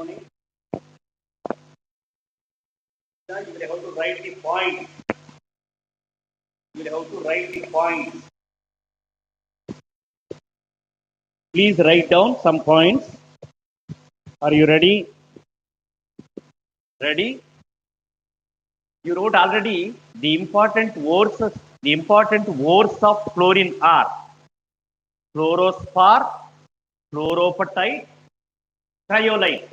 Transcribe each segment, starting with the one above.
Morning. Now you will have to write the point. You will have to write the point. Please write down some points. Are you ready? Ready? You wrote already the important words. The important words of fluorine are fluorospar, fluoropatite, cryolite.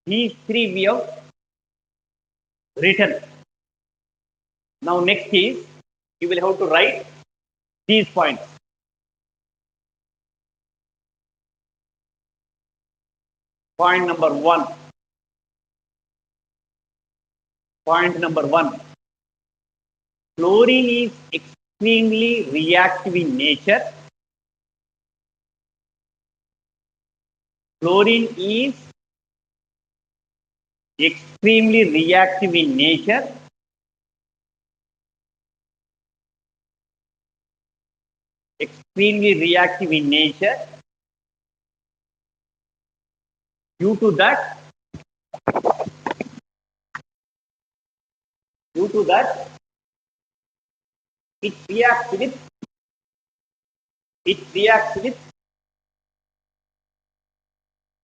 These three we have written. Now next is you will have to write these points. Point number one. Point number one. Fluorine is extremely reactive in nature. Fluorine is extremely reactive in nature. Extremely reactive in nature. Due to that,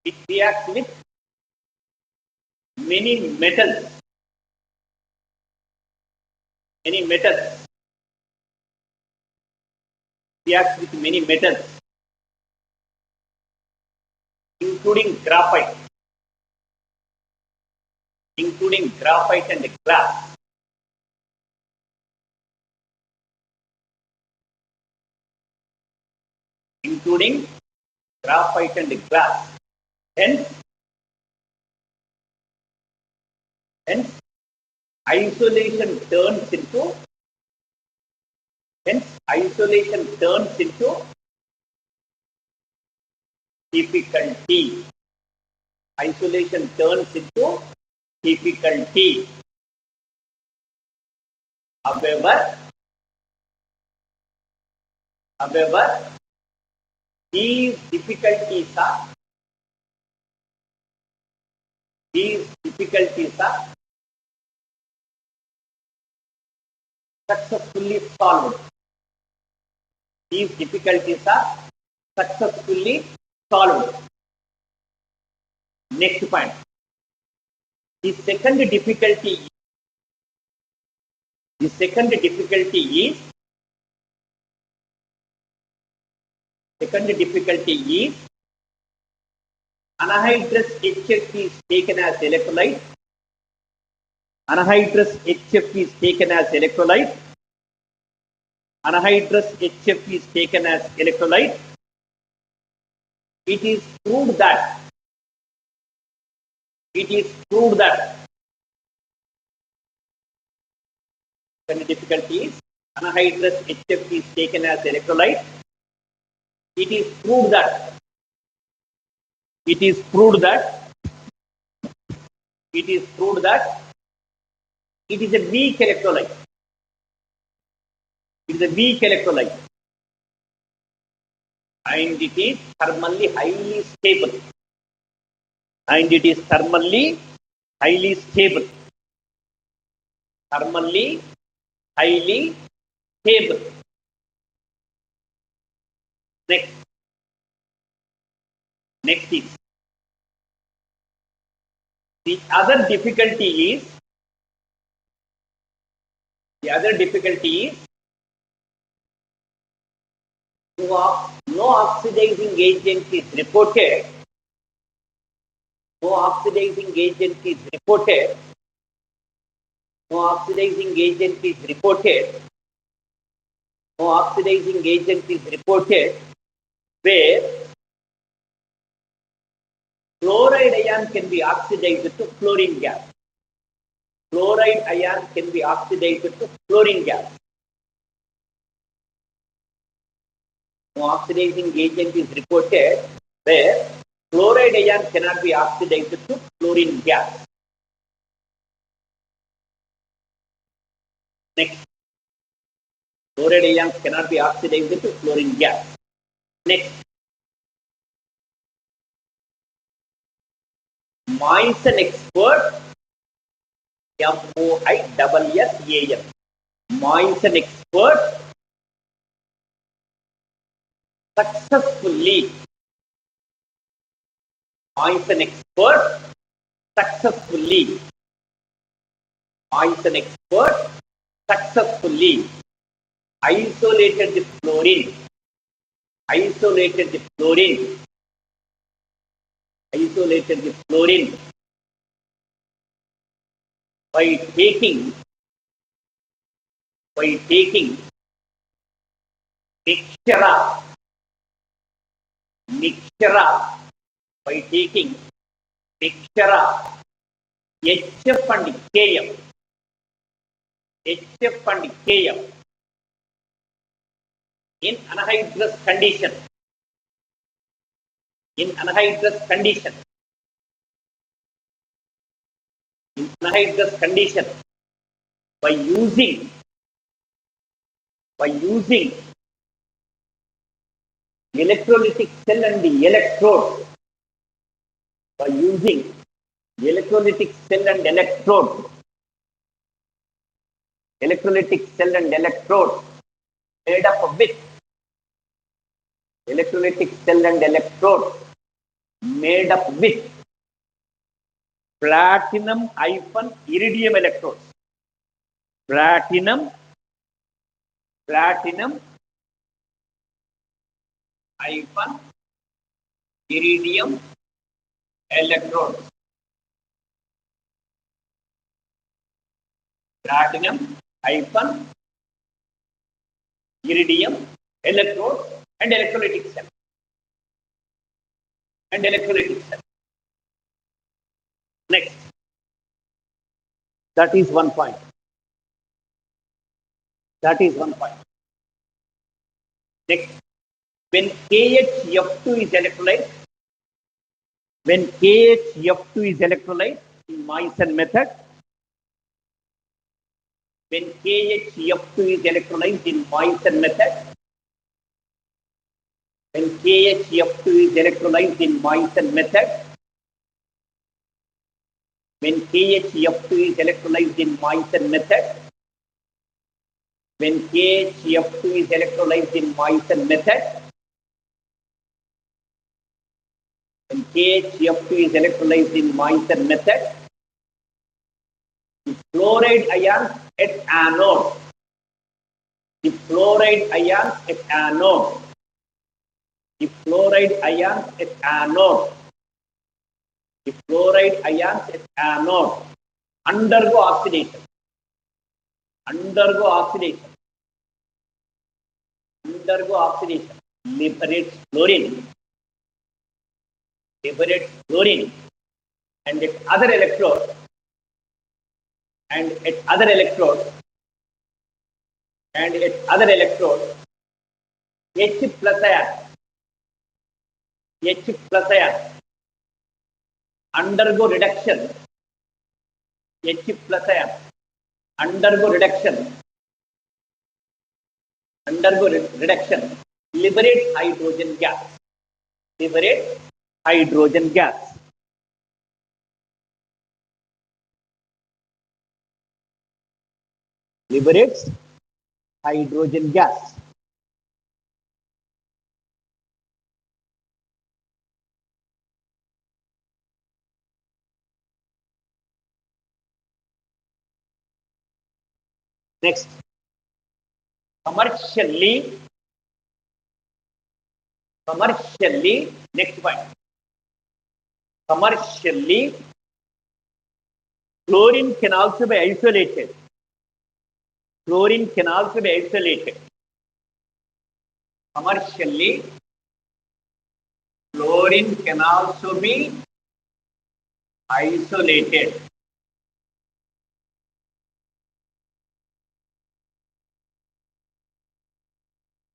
it reacts with many metals. Reacts with many metals, including graphite and glass. Including graphite and glass. Hence, isolation turns into difficulty. Isolation turns into difficulty. However, these difficulties are successfully solved. These difficulties are successfully solved. Next point. The second difficulty is anhydrous HF is taken as electrolyte. Anhydrous HF is taken as electrolyte. It is proved that the difficulty is anhydrous HF is taken as electrolyte. It is proved that it is a weak electrolyte. And it is thermally highly stable. Thermally highly stable. Next is the other difficulty is no oxidizing agent is reported. No oxidizing agent is reported where fluoride ion can be oxidized to fluorine gas. No oxidizing agent is reported where fluoride ion cannot be oxidized to fluorine gas. Next, fluoride ions cannot be oxidized to fluorine gas. Next, Moissan expert, MOISSAN. Moissan expert successfully. Moissan expert successfully. Moissan expert successfully isolated the fluorine. Isolated the fluorine. Isolated the fluorine by taking mixture by taking mixture HF and KF in anhydrous condition in anhydrous condition by using electrolytic cell and the electrode by using electrolytic cell and electrode made up with electrolytic cell and electrode made up with platinum-iridium electrodes. Platinum-iridium electrodes. Platinum-iridium electrodes and electrolytic cell. Next. That is one point. Next, when KHF2 is electrolyte, in Moissan method, when KHF2 is electrolyzed in Moissan method, the fluoride ions at anode, the fluoride ions at anode undergo oxidation, liberates fluorine, and at other electrode, H plus ion undergo reduction, liberates hydrogen gas. Liberates hydrogen gas. Next, commercially, next point. Commercially, fluorine can also be isolated. Commercially, fluorine can also be isolated.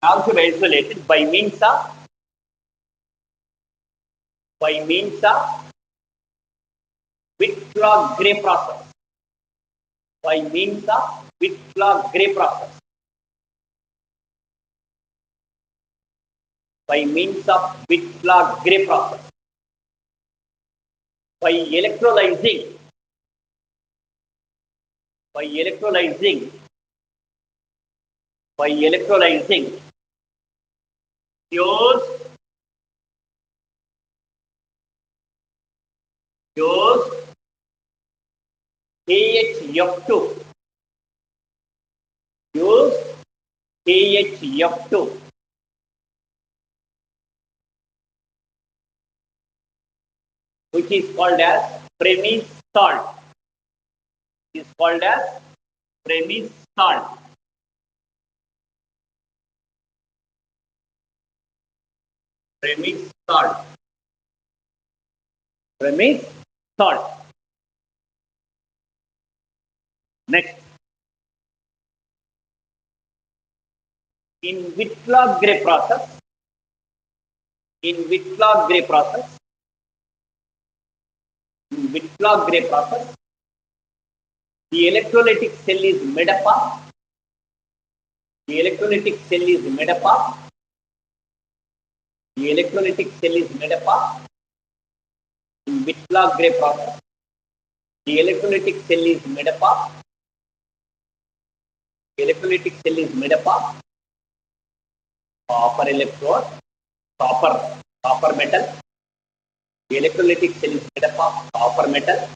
Also be isolated by means of Whitlock-Gray process. Whitlock-Gray process. by electrolyzing by electrolyzing by electrolyzing use use KHF2 use KHF2 which is called as premise salt. It is called as premise salt. Premise salt. Premise salt. Next, in Whitlock-Gray process, in Whitlock-Gray process, in Whitlock-Gray process, the electrolytic cell is made up of the electrolytic cell is made up of the electrolytic cell is made up of in Whitlock-Gray process. The electrolytic cell is made up of the electrolytic cell is made up of copper electrode, copper metal. The electrolytic cell is made up of copper metal,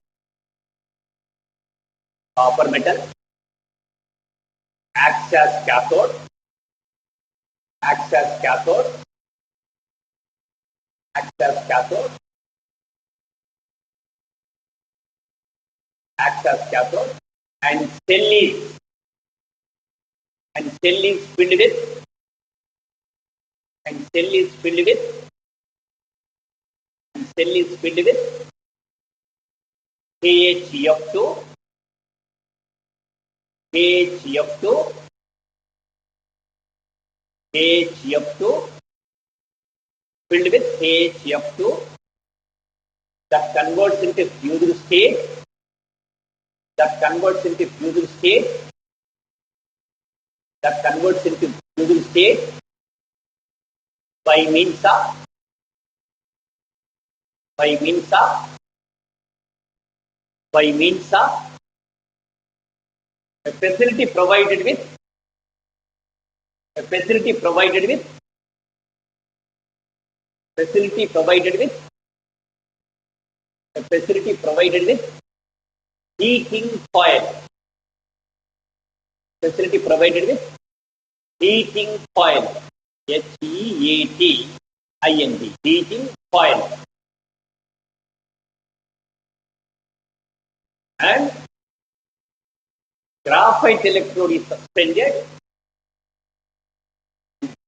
acts as cathode, acts as cathode, acts as cathode, acts as cathode, and cell is filled with and cell is filled with and cell is filled with KHF2, KHF2, KHF2, filled with KHF2 that converts into fused state, that converts into fused state, that converts into fused state by means of by means of by means of a facility provided with a facility provided with facility provided with a facility provided with heating coil, facility provided with heating coil, HEATING, heating coil, and graphite electrode is suspended,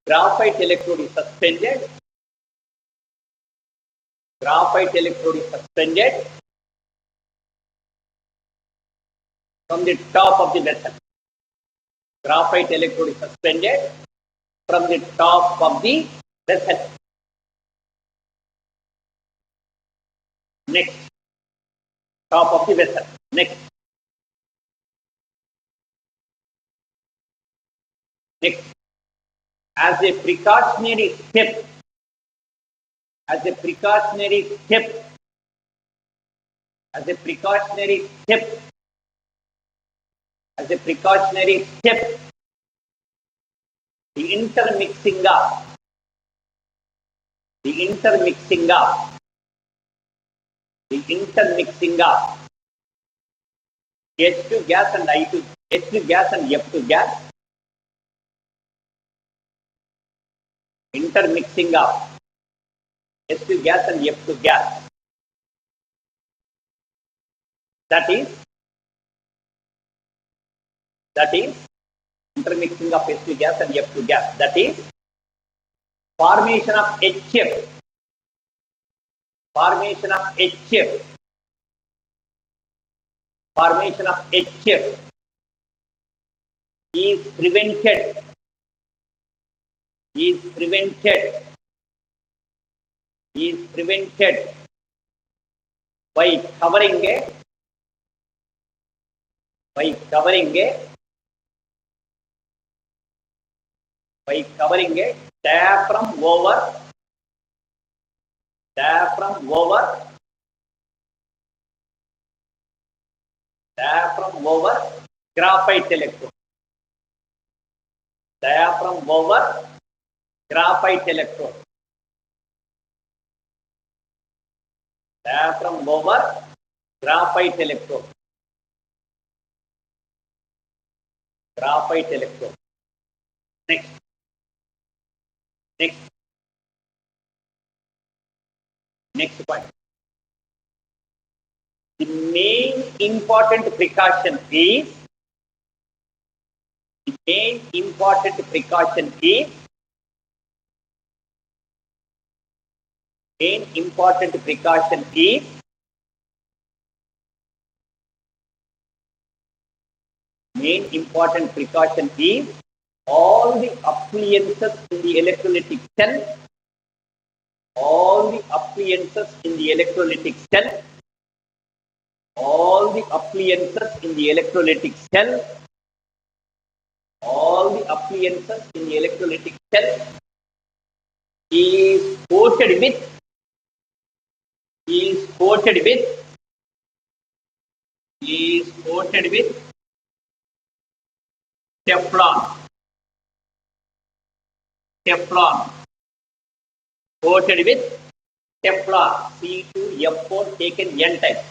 graphite electrode is suspended, graphite electrode is suspended from the top of the vessel. Graphite electrode is suspended from the top of the vessel. Next, top of the vessel. Next, as a precautionary step, as a precautionary step, as a precautionary step, as a precautionary step, the intermixing of H2 gas and I2, H2 gas and F2 gas, intermixing of H2 gas and F2 gas. That is intermixing of H2 gas and F2 gas. That is formation of HF. Formation of HF. Formation of HF is prevented. Is prevented by covering a diaphragm over Diaphragm over graphite electrode. Diaphragm over graphite electrode. Diaphragm over graphite electrode. Graphite electrode. Next. Next. Next point. The main important precaution is main important precaution is main important precaution is all the appliances in the electrolytic cell, all the appliances in the electrolytic cell, all the appliances in the electrolytic cell, all the appliances in the electrolytic cell is coated with Teflon. Teflon. Coated with Teflon. C2F4 taken N times.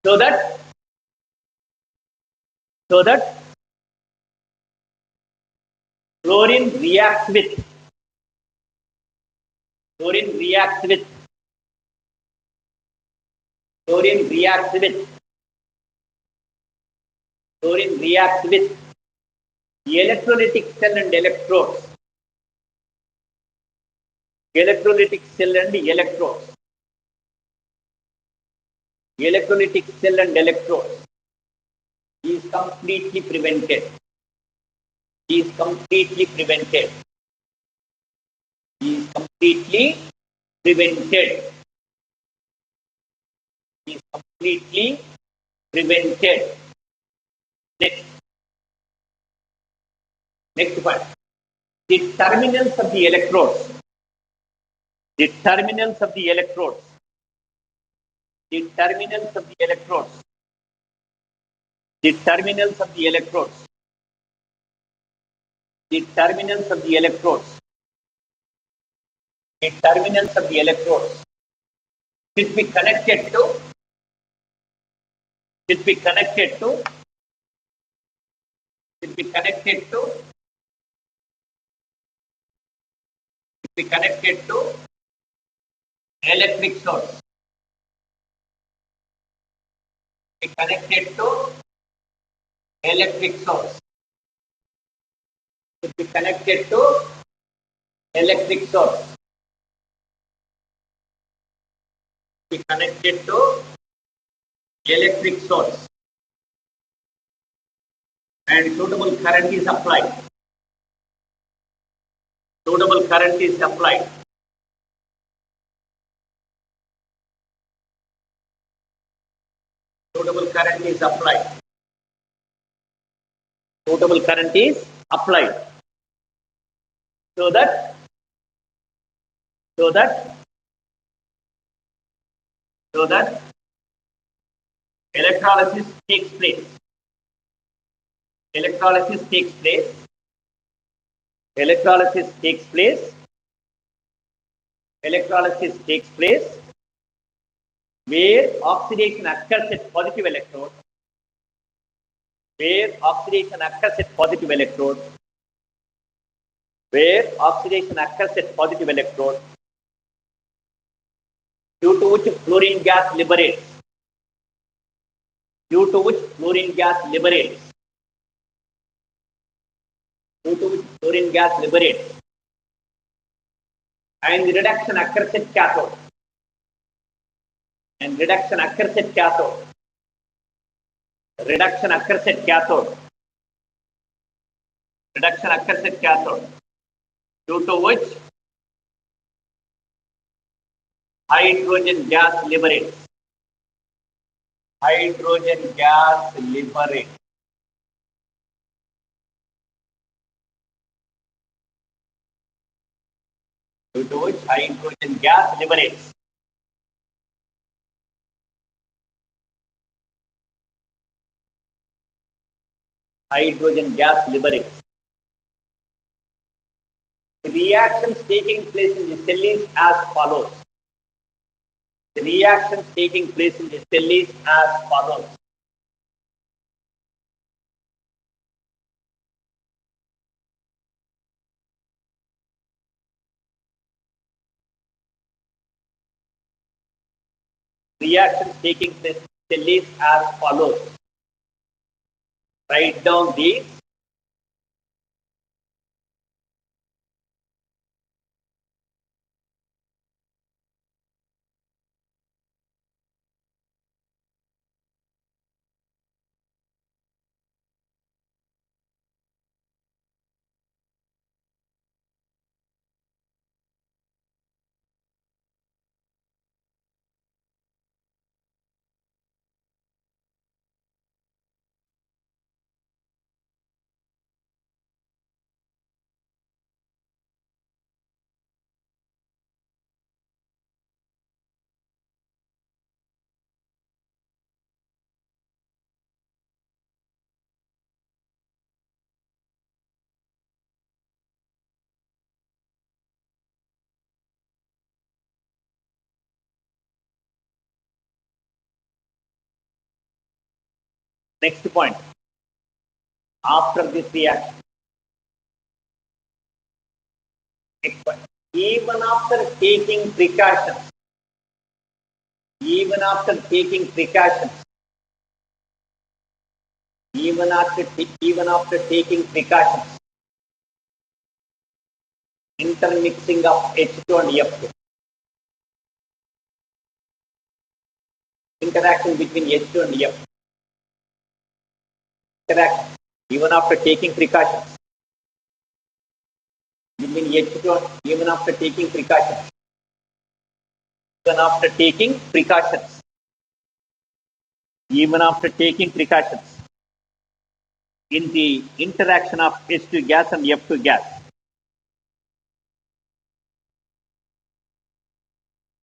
So that chlorine reacts with chlorine reacts with electrolytic cell and electrodes. Electrolytic cell and electrodes. Electrolytic cell and electrodes is completely prevented. Is completely prevented. Is completely prevented. Is completely prevented. Next one. The terminals of the electrodes. The terminals of the electrodes. The terminals of the electrodes. The terminals of the electrodes. The terminals of the electrodes. The terminals of the electrodes should be connected to should be connected to should be connected to should be connected to electric source. Be connected to electric source. Should be connected to electric source. Be connected to electric source. And suitable current is applied. Suitable current is applied. Suitable current is applied. Suitable current is applied. So that electrolysis takes place. Electrolysis takes place. Electrolysis takes place. Electrolysis takes place where oxidation occurs at positive electrode. Where oxidation occurs at positive electrode. Where oxidation occurs at positive electrode, due to which fluorine gas liberates. Due to which fluorine gas liberates. Due to which fluorine gas liberates. And the reduction occurs at cathode. And reduction occurs at cathode. Reduction occurs at cathode. Reduction occurs at cathode. Due to which hydrogen gas liberates. Hydrogen gas liberates. Due to which hydrogen gas liberates. hydrogen gas liberates. The reactions taking place in the cell is as follows. The reactions taking place in the cell is as follows. Reactions taking place in the cell is as follows. Write down these. Next point. After this reaction, next point. Even after taking precautions, even after taking precautions, even after taking precautions, intermixing of H2 and F2, interaction between H2 and F2, interaction, even after taking precautions, between H2, even after taking precautions, even after taking precautions, even after taking precautions, in the interaction of H2 gas and F2 gas,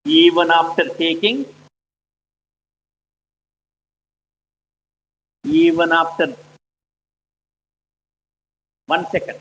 even after taking, even after, 1 second,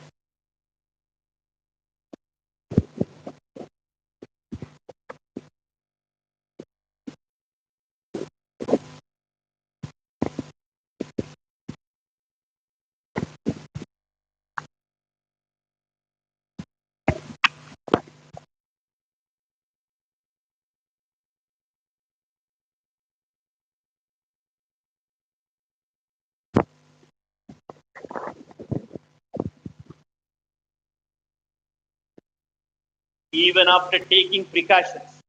even after taking precautions,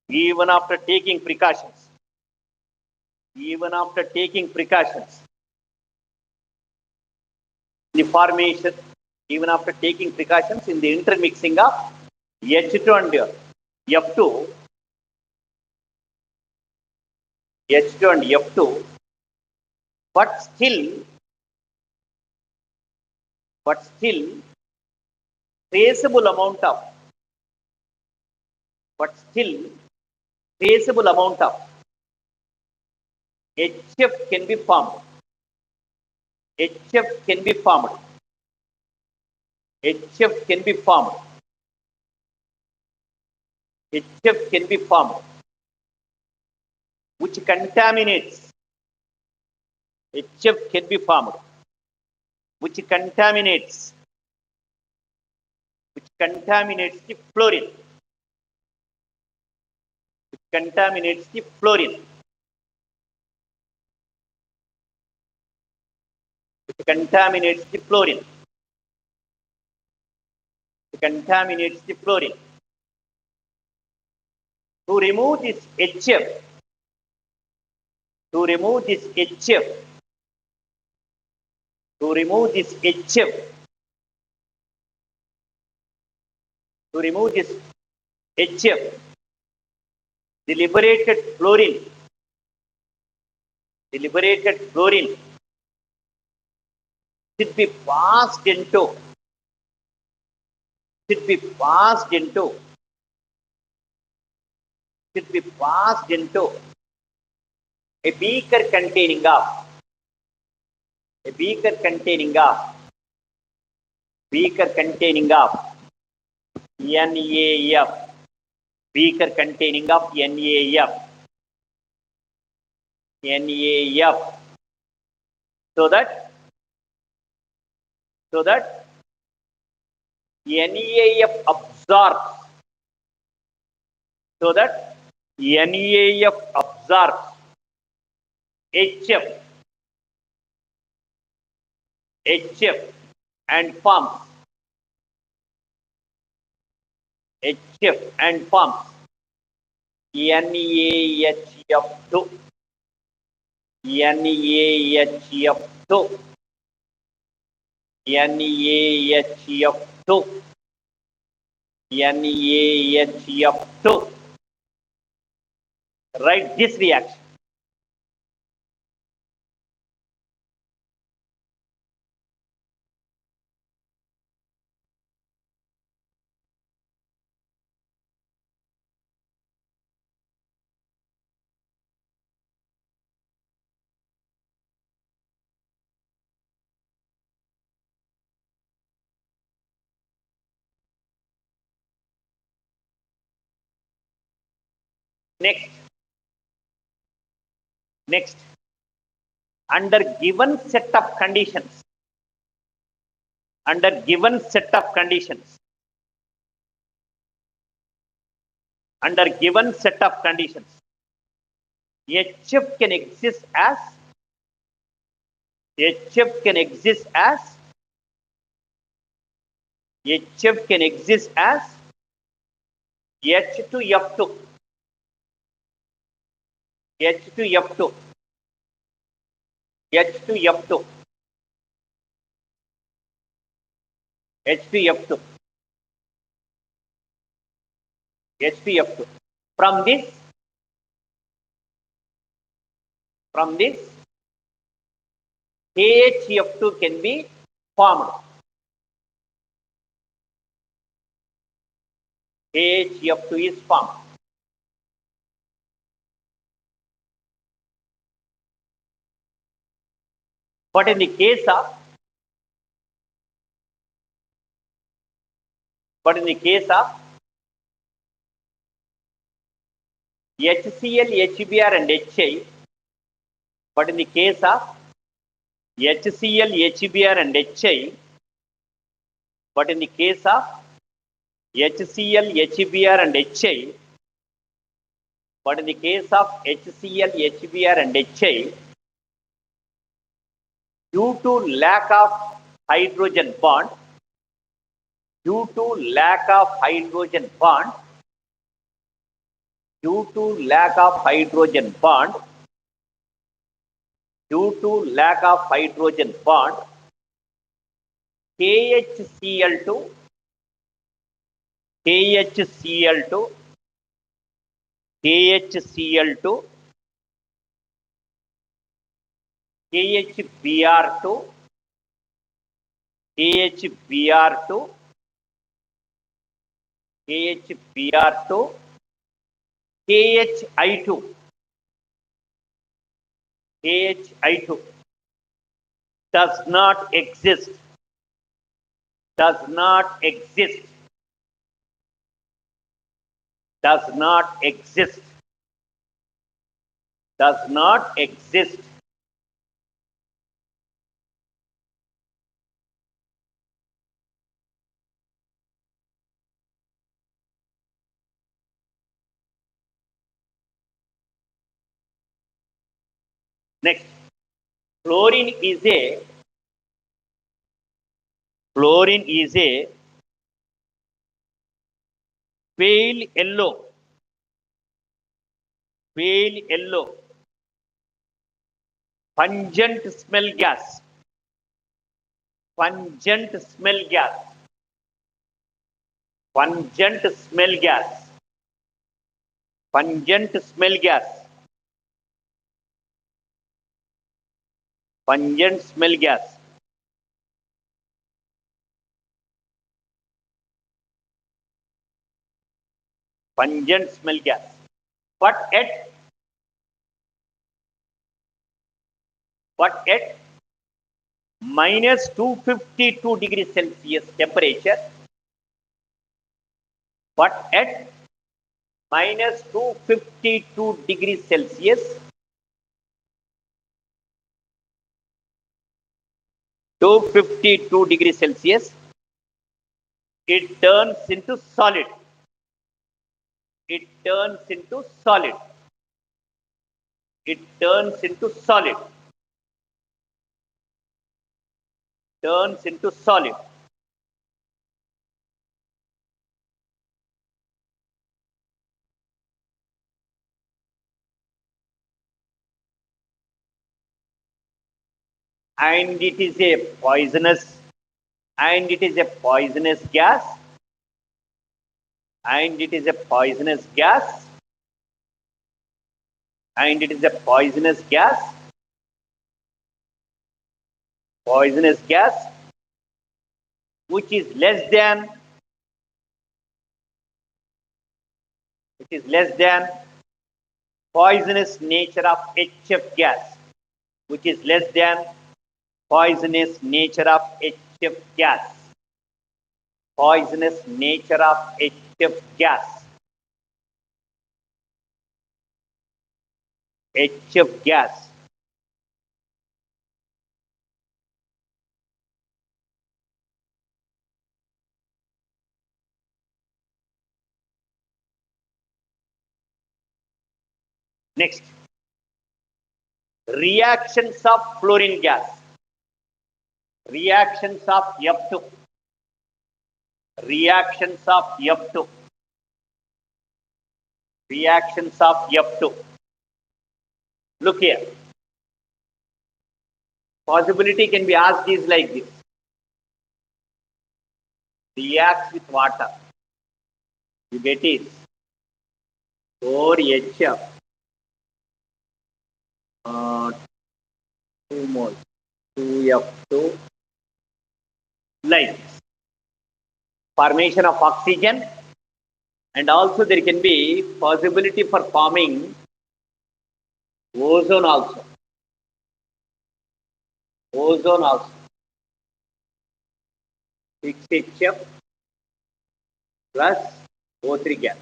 even after taking precautions, even after taking precautions, the formation, even after taking precautions in the intermixing of H2 and F2, H2 and F2, but still, but still, traceable amount of, but still, traceable amount of HF can be formed. HF can be formed. HF can be formed. HF can be formed, which contaminates. HF can be formed, which contaminates, the fluorine, which contaminates the fluorine, which contaminates the fluorine, which contaminates the fluorine. To remove this HF, to remove this HF, to remove this HF, to remove this HF, the liberated fluorine, the liberated fluorine should be passed into, should be passed into, should be passed into a beaker containing of, A beaker containing of NaF, beaker containing of NaF, so that NaF absorbs, HF and forms NaHF2, NaHF2, NaHF2, NaHF2. Write this reaction. Next, under given set of conditions, HF can exist as HF can exist as H2F2, H2F2, H2F2, H2F2, H2F2. From this KHF2 can be formed. KHF2 is formed. But in the case of HCl, HBr and HI, but in the case of HCl, HBr and HI, but in the case of HCl, HBr and HI, but in the case of HCl, HBr and HI, due to lack of hydrogen bond, due to lack of hydrogen bond, due to lack of hydrogen bond, due to lack of hydrogen bond, KHCl2, KHCl2, KHCl2, KHBr2, KHBr2, KHBr2, KHI2, KHI2 does not exist, does not exist, does not exist, does not exist. Next, fluorine is a pale yellow, pungent smell gas, pungent smell gas, pungent smell gas, pungent smell gas, pungent smell gas, pungent smell gas, but yet minus 252 degrees Celsius temperature, but at minus 252 degrees Celsius, 252 degrees Celsius, it turns into solid. It turns into solid. It turns into solid. Turns into solid. And it is a poisonous, and it is a poisonous gas, and it is a poisonous gas, and it is a poisonous gas, poisonous gas, which is less than, poisonous nature of HF gas, which is less than poisonous nature of HF gas, poisonous nature of HF gas, HF gas. Next, reactions of fluorine gas, reactions of F2, reactions of F2, reactions of F2. Look here, possibility can be asked is like this: reacts with water, you get is 4HF, 2 moles, 2F2, like this. Formation of oxygen, and also there can be possibility for forming ozone also. Ozone also. 6HF plus O3 gas.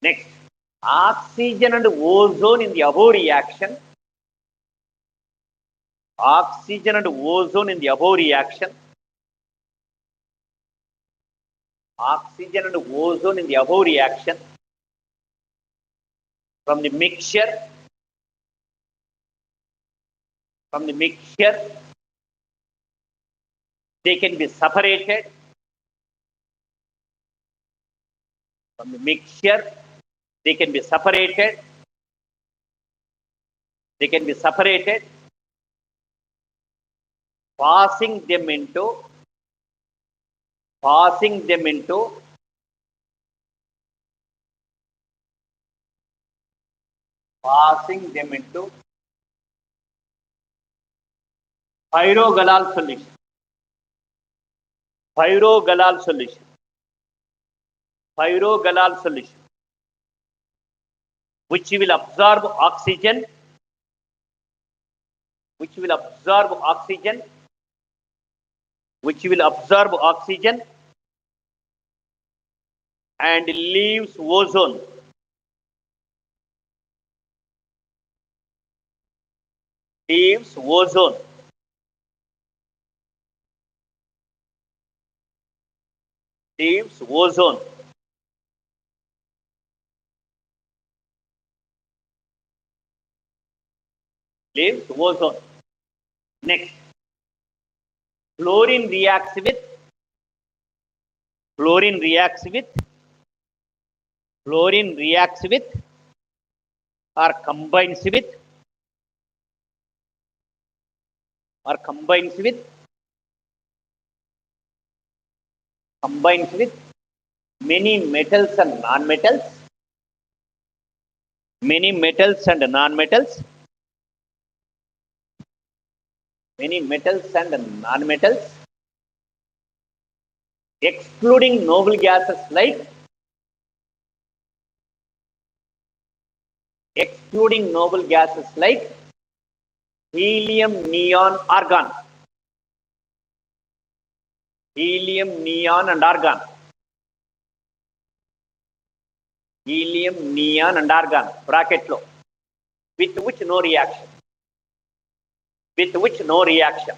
Next, oxygen and ozone in the above reaction. Oxygen and ozone in the above reaction. Oxygen and ozone in the above reaction. From the mixture, they can be separated. From the mixture, they can be separated. They can be separated, passing them into pyrogalal solution. Pyrogalal solution. Pyrogalal solution, which will absorb oxygen, which will absorb oxygen, which will absorb oxygen and leaves ozone. Leaves ozone. Leaves ozone. Leaves ozone. Next, fluorine reacts with fluorine reacts with fluorine reacts with or combines with or combines with combines with many metals and non-metals, many metals and non-metals, many metals and non-metals, excluding noble gases like helium, neon, argon. Helium, neon, and argon. Helium, neon, and argon. Bracket low. With which no reaction. With which no reaction.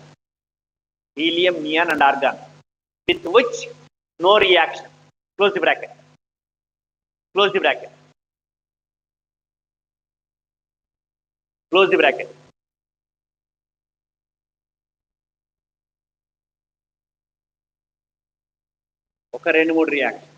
Helium, neon, and argon. With which no reaction. Close the bracket. Close the bracket. Close the bracket. ఒక రెండు మూడు reaction.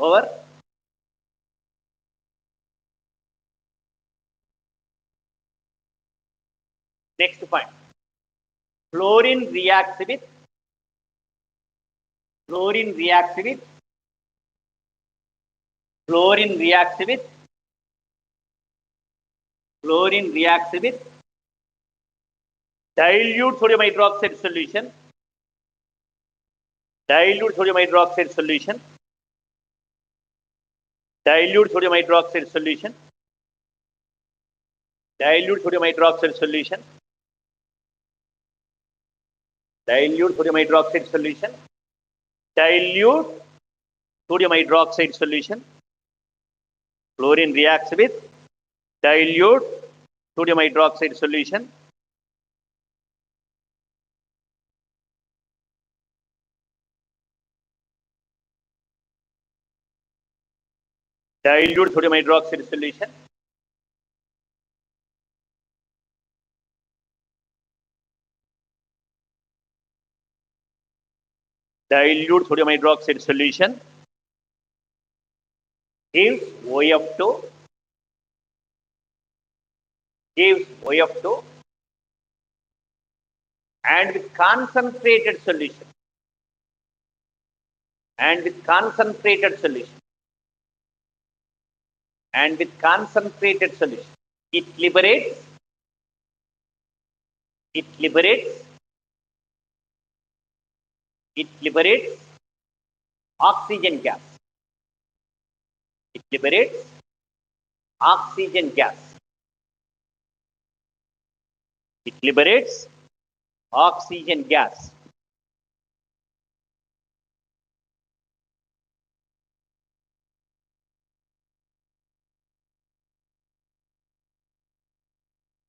Over. Next point. Fluorine reacts with fluorine reacts with fluorine reacts with fluorine reacts with dilute sodium hydroxide solution. Dilute sodium hydroxide solution. Dilute sodium hydroxide solution. Dilute sodium hydroxide solution. Dilute sodium hydroxide solution. Dilute sodium hydroxide solution. Fluorine reacts with dilute sodium hydroxide solution. Dilute sodium hydroxide solution. Dilute sodium hydroxide solution gives OF2, and with concentrated solution, it liberates oxygen gas. It liberates oxygen gas. It liberates oxygen gas.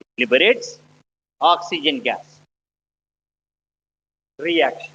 It liberates oxygen gas. Reaction.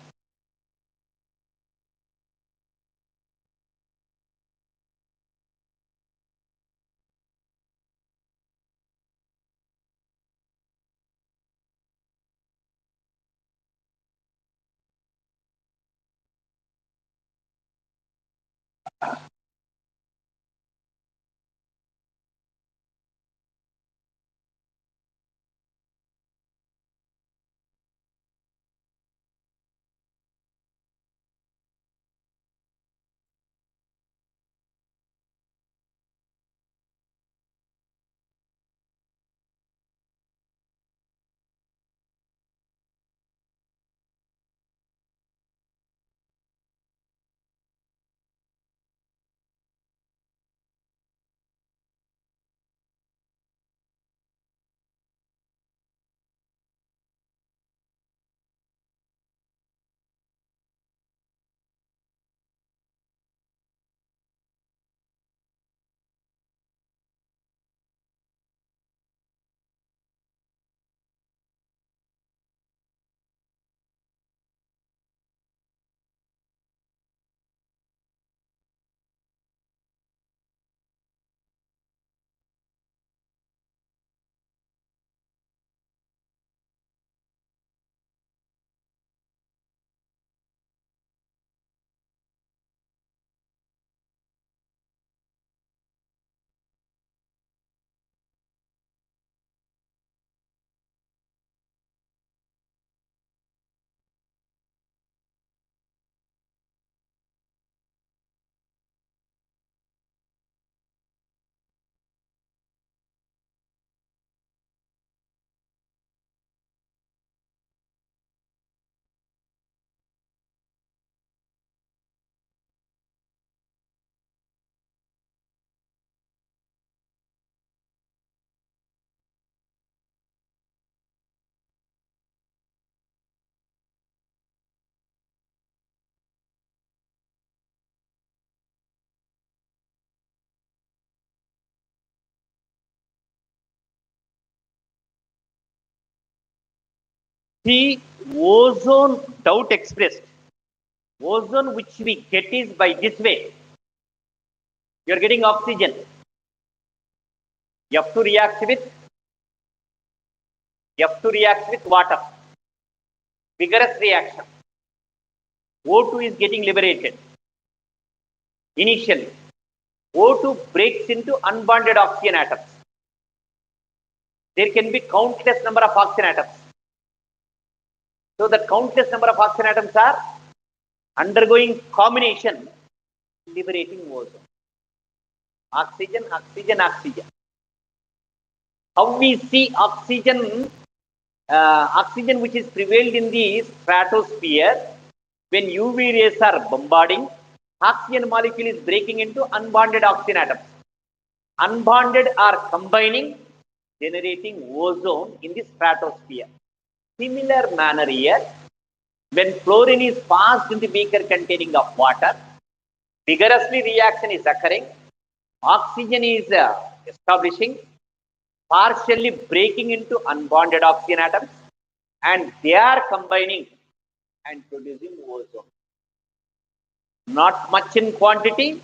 See, ozone doubt expressed. Ozone which we get is by this way. You are getting oxygen. You have to react with water. Vigorous reaction. O2 is getting liberated. Initially, O2 breaks into unbonded oxygen atoms. There can be countless number of oxygen atoms. So the countless number of oxygen atoms are undergoing combination, liberating ozone. Oxygen, oxygen, oxygen. How we see oxygen, oxygen which is prevailed in the stratosphere, when UV rays are bombarding, oxygen molecule is breaking into unbonded oxygen atoms. Unbonded are combining, generating ozone in the stratosphere. Similar manner here, when fluorine is passed in the beaker containing of water, vigorously reaction is occurring, oxygen is establishing, partially breaking into unbonded oxygen atoms, and they are combining and producing ozone. Not much in quantity,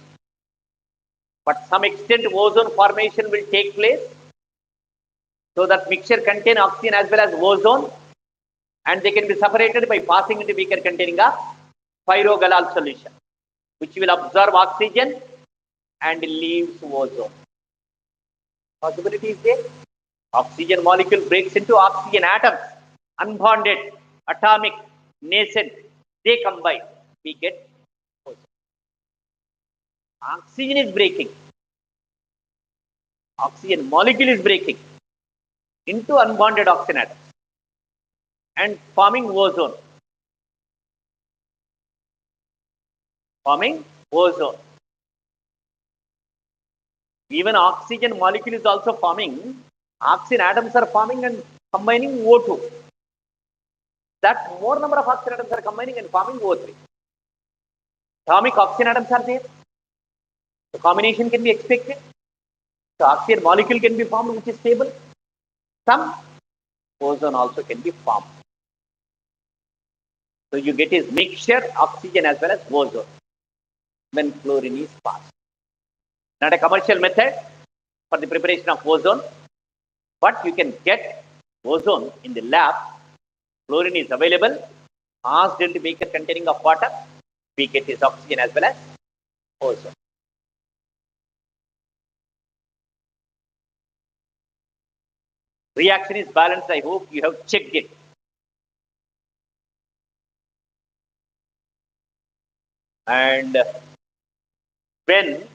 but some extent ozone formation will take place. So that mixture contain oxygen as well as ozone, and they can be separated by passing into beaker containing a pyrogalal solution, which will absorb oxygen and leaves ozone. Possibility is there. Oxygen molecule breaks into oxygen atoms, unbonded, atomic, nascent. They combine. We get ozone. Oxygen is breaking. Oxygen molecule is breaking into unbonded oxygen atoms and forming ozone. Forming ozone. Even oxygen molecule is also forming. Oxygen atoms are forming and combining O2. That more number of oxygen atoms are combining and forming O3. Atomic oxygen atoms are there. The combination can be expected. The oxygen molecule can be formed which is stable. Some ozone also can be formed. So you get a mixture oxygen as well as ozone when fluorine is passed. Not a commercial method for the preparation of ozone, but you can get ozone in the lab. Fluorine is available, passed into beaker containing of water. We get this oxygen as well as ozone. Reaction is balanced. I hope you have checked it. And when,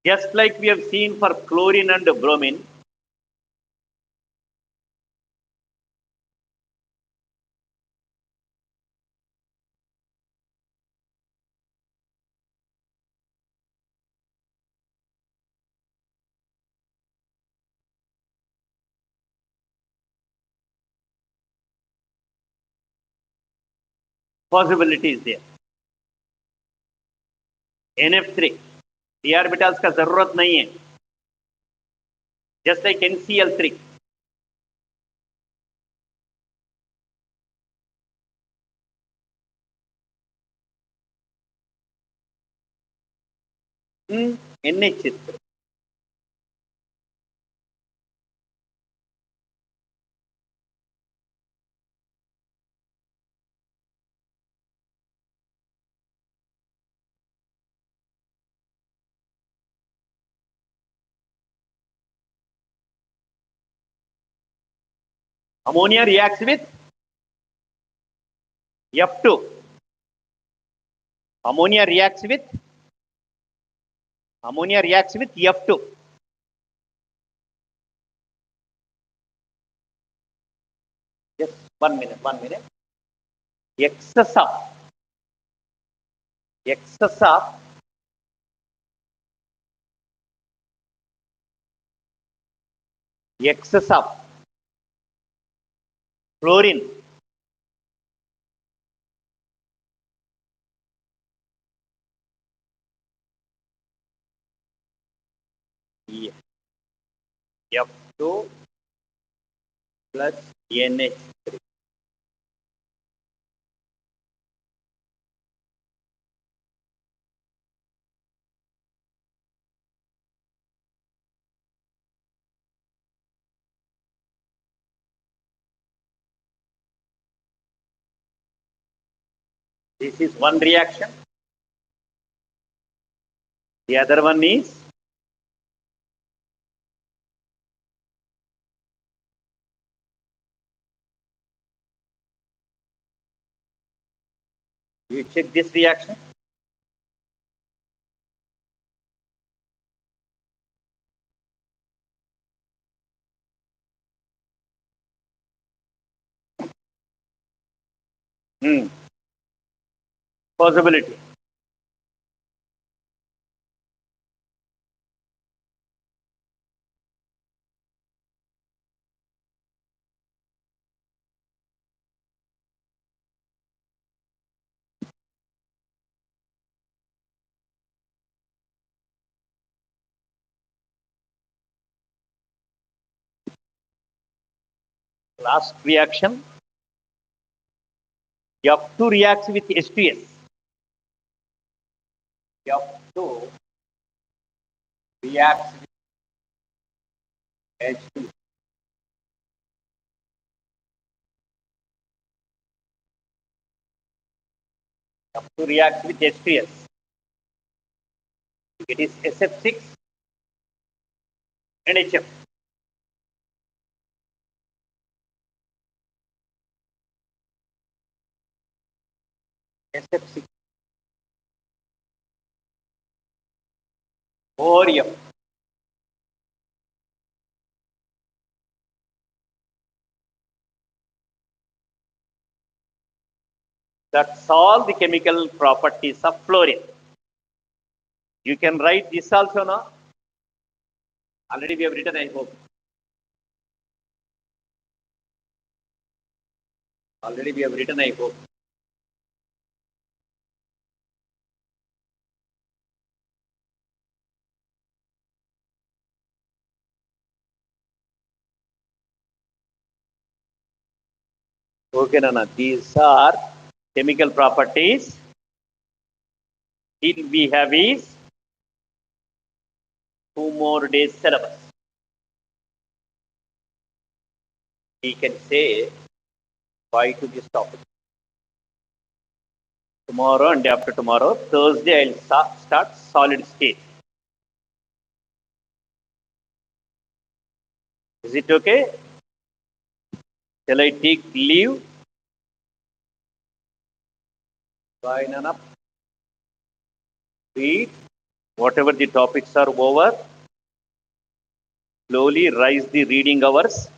just like we have seen for chlorine and bromine, possibility is there. NF3 d orbitals का जरूरत नहीं है, just like NCl3. NH3. Ammonia reacts with F2. Ammonia reacts with F2. Just 1 minute. Excess of chlorine F2 plus NH3. This is one reaction. The other one is you check this reaction. Possibility. Last reaction. F2 reacts with H2S. F2 reacts with H2. F2 reacts with H2S. It is SF6 and HF. SF6 or F. That's all the chemical properties of fluorine. You can write this also now. Already we have written, I hope. Already we have written, I hope. Okay, Nana. These are chemical properties. Still we have is 2 more days syllabus. We can say bye to this topic. Tomorrow and after tomorrow, Thursday, I'll start solid state. Is it okay? Shall I take leave? Join up. Read. Whatever the topics are over, slowly rise the reading hours.